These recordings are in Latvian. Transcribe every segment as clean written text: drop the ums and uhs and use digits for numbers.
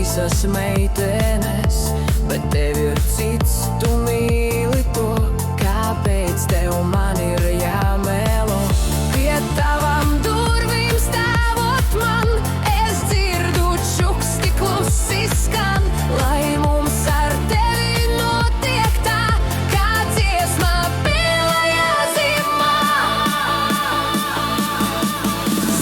visas meitenes, bet tev ir cits, tu mīli to. Kāpēc tev man ir jāmelo? Pie tavām durvīm stāvot man, es dzirdu čuksti klusi skan, lai mums ar tevi notiek tā, kā dziesmā pilajā zimā.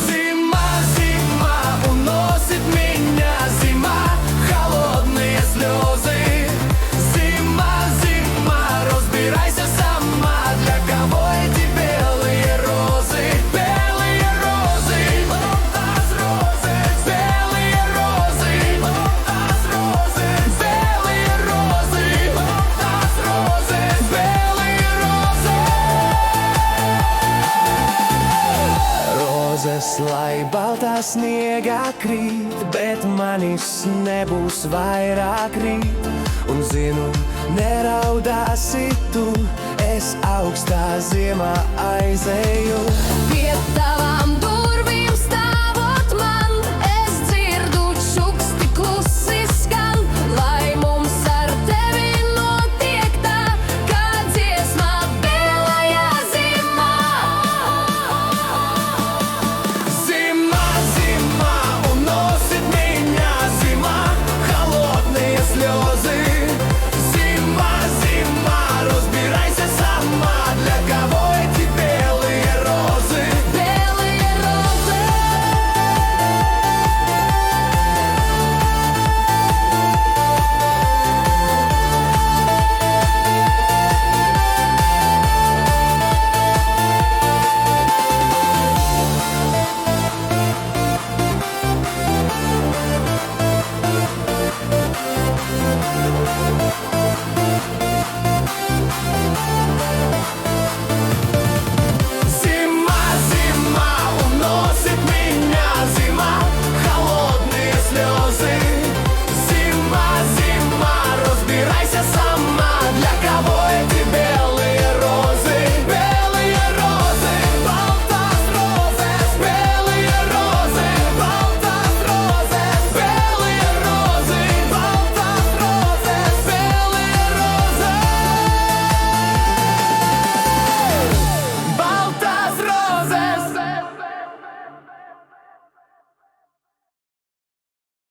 Zima, zima, уносит меня зима, холодные слезы. Зима, зима, разбирайся сама, для кого эти белые розы? Белые розы, bellas roses, белые розы, bellas roses, белые розы, bellas roses, белые розы. Rozes, lai baltā sniegā krīt, bet manis nebūs vairāk rīt. Un zinu, neraudāsi tu, es augstā ziemā aizeju. Pie tavām